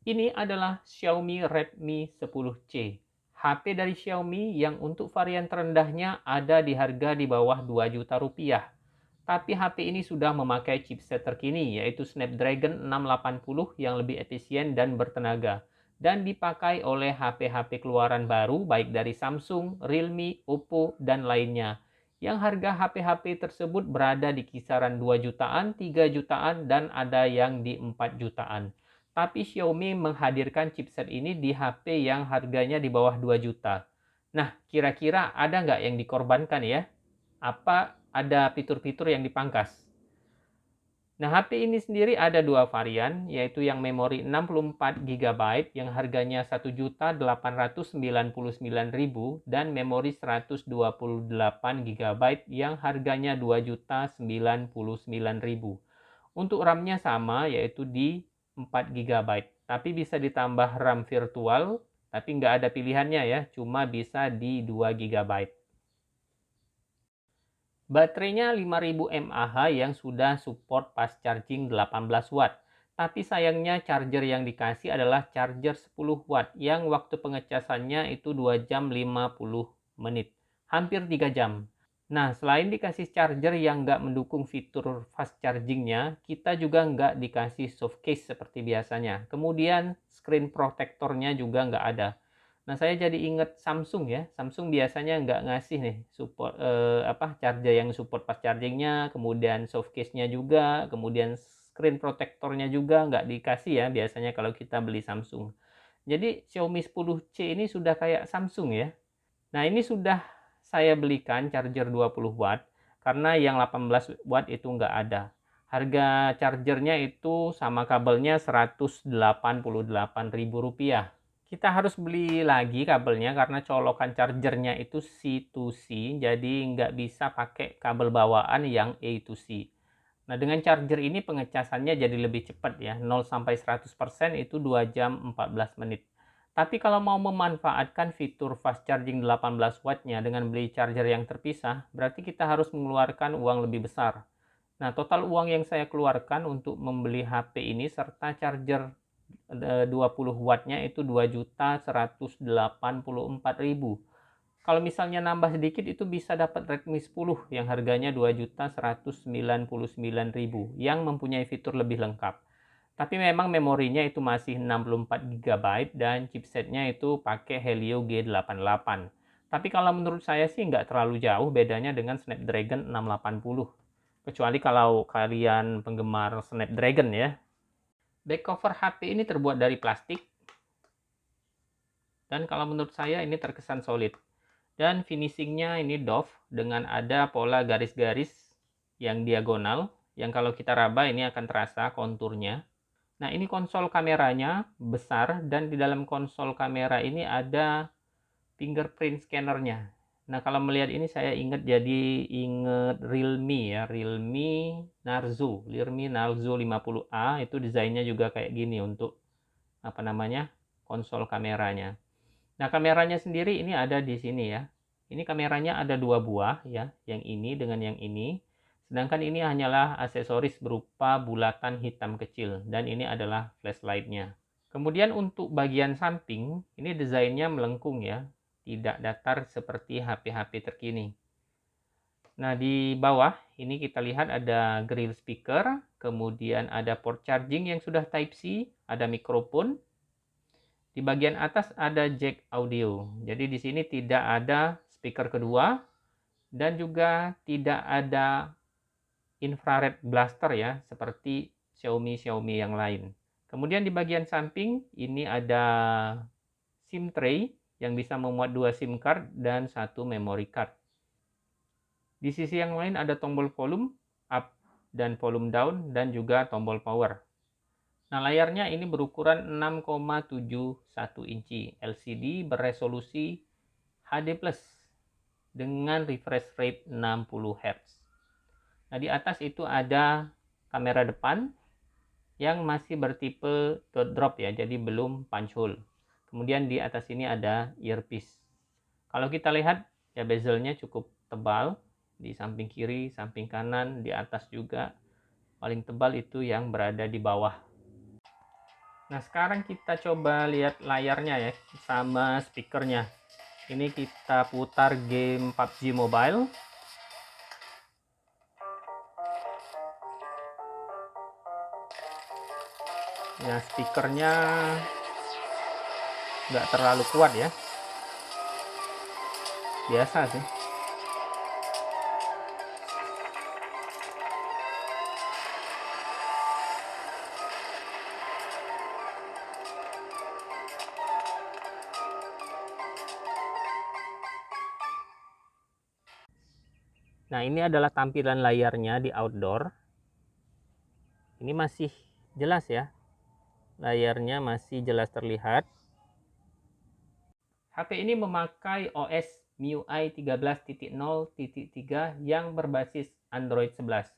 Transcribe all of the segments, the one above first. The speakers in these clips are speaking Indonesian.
Ini adalah Xiaomi Redmi 10C. HP dari Xiaomi yang untuk varian terendahnya ada di harga di bawah 2 juta rupiah. Tapi HP ini sudah memakai chipset terkini, yaitu Snapdragon 680 yang lebih efisien dan bertenaga. Dan dipakai oleh HP-HP keluaran baru baik dari Samsung, Realme, Oppo, dan lainnya. Yang harga HP-HP tersebut berada di kisaran 2 jutaan, 3 jutaan, dan ada yang di 4 jutaan. Tapi Xiaomi menghadirkan chipset ini di HP yang harganya di bawah 2 juta. Nah, kira-kira ada nggak yang dikorbankan ya? Apa ada fitur-fitur yang dipangkas? Nah, HP ini sendiri ada dua varian, yaitu yang memori 64 GB yang harganya 1.899.000 dan memori 128 GB yang harganya 2.099.000. Untuk RAM-nya sama, yaitu di 4 GB. Tapi bisa ditambah RAM virtual, tapi nggak ada pilihannya ya, cuma bisa di 2 GB. Baterainya 5000 mAh yang sudah support fast charging 18 watt. Tapi sayangnya charger yang dikasih adalah charger 10 watt yang waktu pengecasannya itu 2 jam 50 menit. Hampir 3 jam. Nah, selain dikasih charger yang nggak mendukung fitur fast chargingnya, kita juga nggak dikasih soft case seperti biasanya. Kemudian screen protectornya juga nggak ada. Nah, saya jadi inget Samsung ya. Samsung biasanya nggak ngasih nih support charger yang support fast chargingnya, kemudian soft case-nya juga, kemudian screen protectornya juga nggak dikasih ya biasanya kalau kita beli Samsung. Jadi Xiaomi 10C ini sudah kayak Samsung ya. Nah, ini sudah saya belikan charger 20 watt karena yang 18 watt itu nggak ada. Harga chargernya itu sama kabelnya Rp188.000. Kita harus beli lagi kabelnya karena colokan chargernya itu C to C, jadi nggak bisa pakai kabel bawaan yang A to C. Nah, dengan charger ini pengecasannya jadi lebih cepat ya, 0 sampai 100% itu 2 jam 14 menit. Tapi kalau mau memanfaatkan fitur fast charging 18 wattnya dengan beli charger yang terpisah, berarti kita harus mengeluarkan uang lebih besar. Nah, total uang yang saya keluarkan untuk membeli HP ini serta charger 20 wattnya itu 2.184.000. Kalau misalnya nambah sedikit itu bisa dapat Redmi 10 yang harganya 2.199.000 yang mempunyai fitur lebih lengkap. Tapi memang memorinya itu masih 64 GB dan chipsetnya itu pakai Helio G88. Tapi kalau menurut saya sih nggak terlalu jauh bedanya dengan Snapdragon 680. Kecuali kalau kalian penggemar Snapdragon ya. Back cover HP ini terbuat dari plastik dan kalau menurut saya ini terkesan solid. Dan finishingnya ini doff dengan ada pola garis-garis yang diagonal yang kalau kita raba ini akan terasa konturnya. Nah, ini konsol kameranya besar dan di dalam konsol kamera ini ada fingerprint scannernya. Nah, kalau melihat ini saya ingat Realme ya, Realme Narzo 50A itu desainnya juga kayak gini untuk konsol kameranya. Nah, kameranya sendiri ini ada di sini ya. Ini kameranya ada dua buah ya, yang ini dengan yang ini. Sedangkan ini hanyalah aksesoris berupa bulatan hitam kecil dan ini adalah flashlight-nya. Kemudian untuk bagian samping, ini desainnya melengkung ya, tidak datar seperti HP-HP terkini. Nah, di bawah ini kita lihat ada grill speaker, kemudian ada port charging yang sudah Type-C, ada mikrofon. Di bagian atas ada jack audio. Jadi di sini tidak ada speaker kedua dan juga tidak ada infrared blaster ya, seperti Xiaomi yang lain. Kemudian di bagian samping ini ada SIM tray yang bisa memuat 2 SIM card dan 1 memory card. Di sisi yang lain ada tombol volume up dan volume down dan juga tombol power. Nah, layarnya ini berukuran 6,71 inci LCD beresolusi HD+ dengan refresh rate 60 Hz. Nah, di atas itu ada kamera depan yang masih bertipe dot drop ya, jadi belum punch hole. Kemudian di atas ini ada earpiece. Kalau kita lihat ya bezelnya cukup tebal di samping kiri, samping kanan, di atas juga. Paling tebal itu yang berada di bawah. Nah, sekarang kita coba lihat layarnya ya, sama speakernya. Ini kita putar game PUBG Mobile. Nah, speakernya nggak terlalu kuat ya. Biasa sih. Nah, ini adalah tampilan layarnya di outdoor. Ini masih jelas ya. Layarnya masih jelas terlihat. HP ini memakai OS MIUI 13.0.3 yang berbasis Android 11.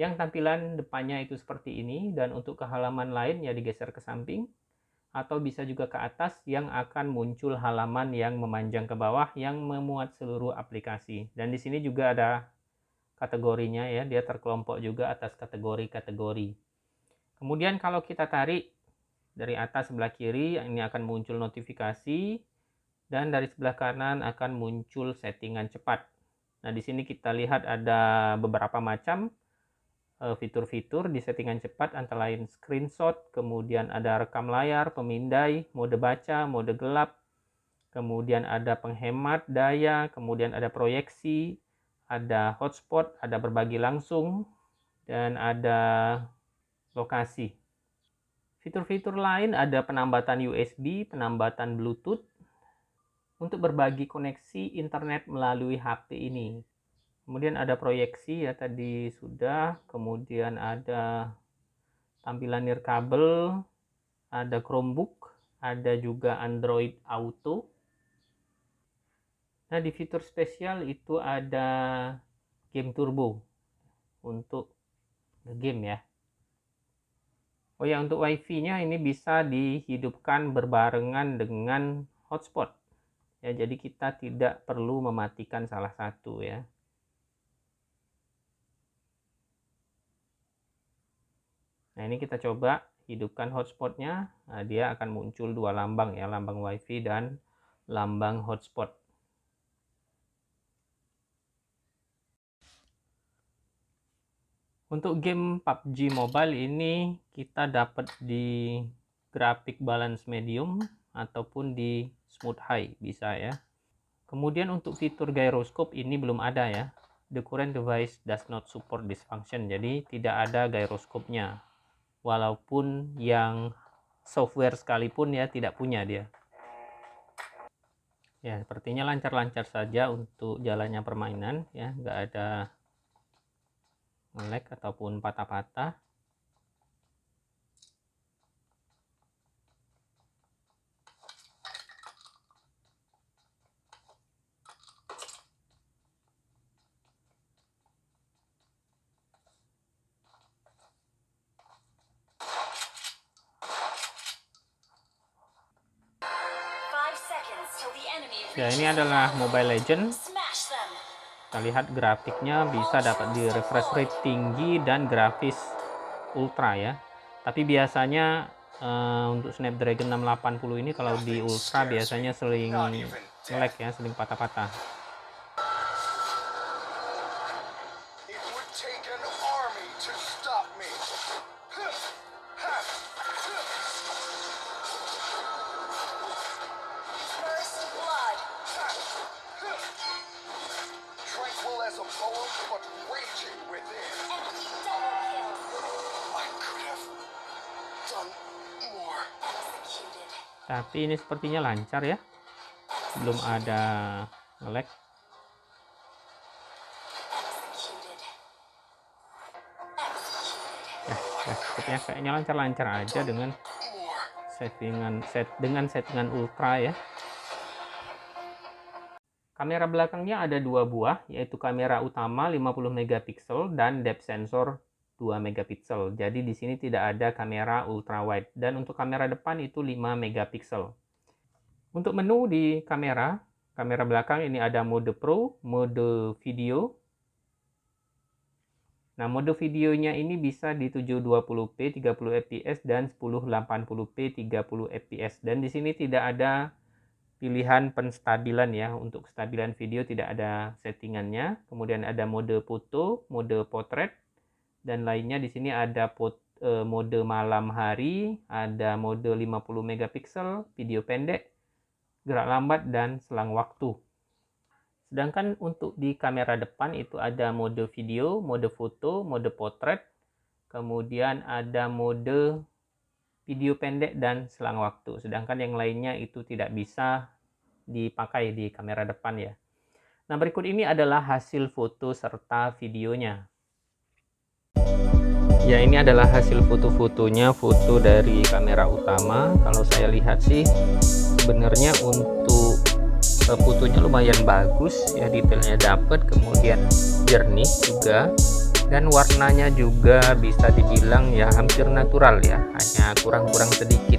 Yang tampilan depannya itu seperti ini, dan untuk ke halaman lain ya digeser ke samping, atau bisa juga ke atas yang akan muncul halaman yang memanjang ke bawah yang memuat seluruh aplikasi. Dan di sini juga ada kategorinya ya, dia terkelompok juga atas kategori-kategori. Kemudian kalau kita tarik dari atas sebelah kiri, ini akan muncul notifikasi, dan dari sebelah kanan akan muncul settingan cepat. Nah, di sini kita lihat ada beberapa macam fitur-fitur di settingan cepat, antara lain screenshot, kemudian ada rekam layar, pemindai, mode baca, mode gelap, kemudian ada penghemat daya, kemudian ada proyeksi, ada hotspot, ada berbagi langsung, dan ada lokasi. Fitur-fitur lain ada penambatan USB, penambatan Bluetooth, untuk berbagi koneksi internet melalui HP ini. Kemudian ada proyeksi ya, tadi sudah. Kemudian ada tampilan nirkabel, ada Chromebook, ada juga Android Auto. Nah, di fitur spesial itu ada game turbo untuk game ya. Oh ya, untuk wifi-nya ini bisa dihidupkan berbarengan dengan hotspot. Ya, jadi kita tidak perlu mematikan salah satu ya. Nah, ini kita coba hidupkan hotspotnya. Nah, dia akan muncul dua lambang ya, lambang wifi dan lambang hotspot. Untuk game PUBG Mobile ini kita dapat di grafik balance medium ataupun di smooth high bisa ya. Kemudian untuk fitur gyroscope ini belum ada ya. The current device does not support this function. Jadi tidak ada gyroscope-nya. Walaupun yang software sekalipun ya tidak punya dia. Ya, sepertinya lancar-lancar saja untuk jalannya permainan ya, nggak ada nge-lag ataupun patah-patah. Ya, ini adalah Mobile Legends. Kita lihat grafiknya bisa dapat di refresh rate tinggi dan grafis ultra ya. Tapi biasanya untuk Snapdragon 680 ini kalau di ultra biasanya sering lag ya, sering patah-patah. Tapi ini sepertinya lancar ya, belum ada nge-lag. Ya, kayaknya lancar-lancar aja dengan settingan ultra ya. Kamera belakangnya ada dua buah, yaitu kamera utama 50 megapiksel dan depth sensor 2 megapiksel. Jadi di sini tidak ada kamera ultra wide, dan untuk kamera depan itu 5 megapiksel. Untuk menu di kamera belakang ini ada mode Pro, mode video, Nah, mode videonya ini bisa di 720p 30 fps dan 1080p 30 fps. Dan di sini tidak ada pilihan penstabilan ya. Untuk kestabilan video tidak ada settingannya. Kemudian ada mode foto, mode potret, dan lainnya. Di sini ada mode malam hari, ada mode 50 megapiksel, video pendek, gerak lambat, dan selang waktu. Sedangkan untuk di kamera depan itu ada mode video, mode foto, mode potret, kemudian ada mode video pendek dan selang waktu. Sedangkan yang lainnya itu tidak bisa dipakai di kamera depan ya. Nah, berikut ini adalah hasil foto serta videonya. Ya, ini adalah hasil foto-fotonya, foto dari kamera utama. Kalau saya lihat sih sebenarnya untuk fotonya lumayan bagus ya, detailnya dapat, kemudian jernih juga, dan warnanya juga bisa dibilang ya hampir natural ya, hanya kurang sedikit,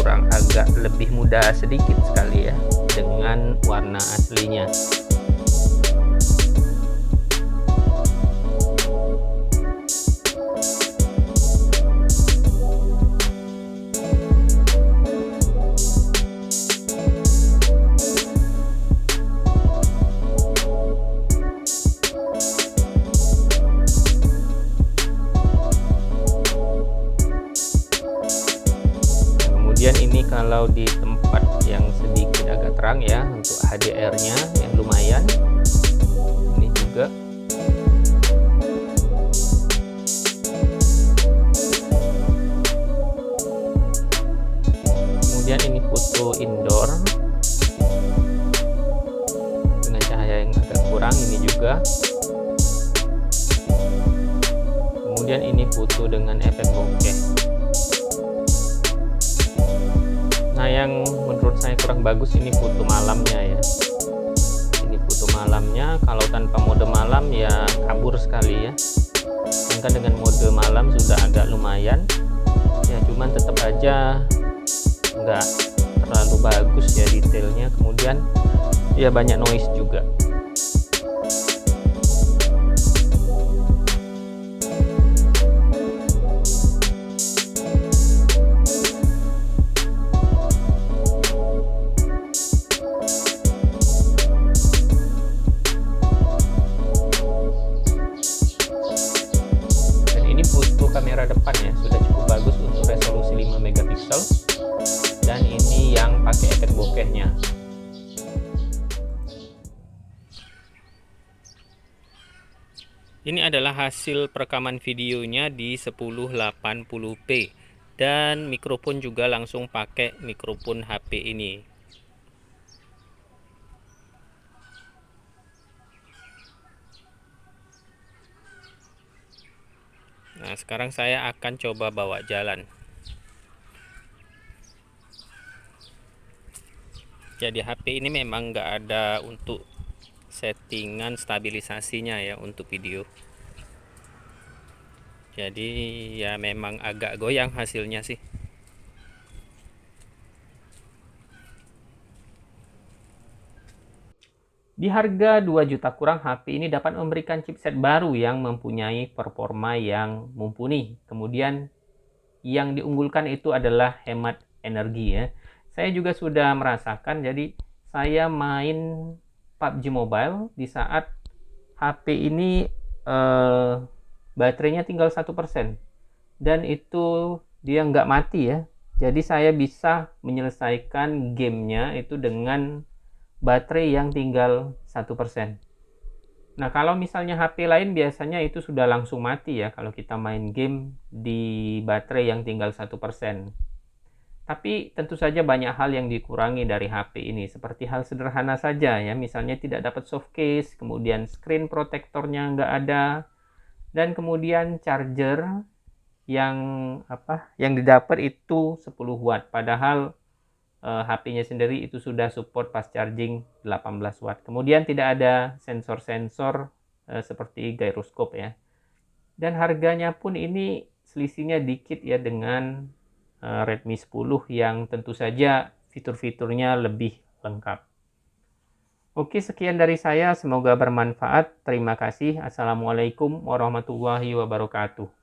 agak lebih muda sedikit sekali ya dengan warna aslinya. Kemudian ini kalau di tempat yang sedikit agak terang ya, untuk HDR-nya yang lumayan. Ini juga. Kemudian ini foto indoor dengan cahaya yang agak kurang, ini juga. Kemudian ini foto dengan efek bokeh. Nah, yang menurut saya kurang bagus ini foto malamnya ya. Ini foto malamnya, kalau tanpa mode malam ya kabur sekali ya. Sedangkan dengan mode malam sudah agak lumayan. Ya, cuman tetap aja nggak terlalu bagus ya detailnya. Kemudian ya banyak noise juga. Kamera depan ya sudah cukup bagus untuk resolusi 5 megapiksel, dan ini yang pakai efek bokehnya. Ini adalah hasil perekaman videonya di 1080p, dan mikrofon juga langsung pakai mikrofon HP ini. Nah, sekarang saya akan coba bawa jalan. Jadi HP ini memang nggak ada untuk settingan stabilisasinya ya untuk video. Jadi ya memang agak goyang hasilnya sih. Di harga 2 juta kurang, HP ini dapat memberikan chipset baru yang mempunyai performa yang mumpuni. Kemudian yang diunggulkan itu adalah hemat energi ya. Saya juga sudah merasakan, jadi saya main PUBG Mobile di saat HP ini baterainya tinggal 1%, dan itu dia nggak mati ya. Jadi saya bisa menyelesaikan gamenya itu dengan baterai yang tinggal 1%. Nah, kalau misalnya HP lain biasanya itu sudah langsung mati ya kalau kita main game di baterai yang tinggal 1%. Tapi tentu saja banyak hal yang dikurangi dari HP ini, seperti hal sederhana saja ya, misalnya tidak dapat soft case, kemudian screen protectornya nggak ada, dan kemudian charger yang didapat itu 10 watt, padahal HP-nya sendiri itu sudah support fast charging 18 watt. Kemudian tidak ada sensor-sensor seperti gyroscope ya. Dan harganya pun ini selisihnya dikit ya dengan Redmi 10 yang tentu saja fitur-fiturnya lebih lengkap. Oke, sekian dari saya. Semoga bermanfaat. Terima kasih. Assalamualaikum warahmatullahi wabarakatuh.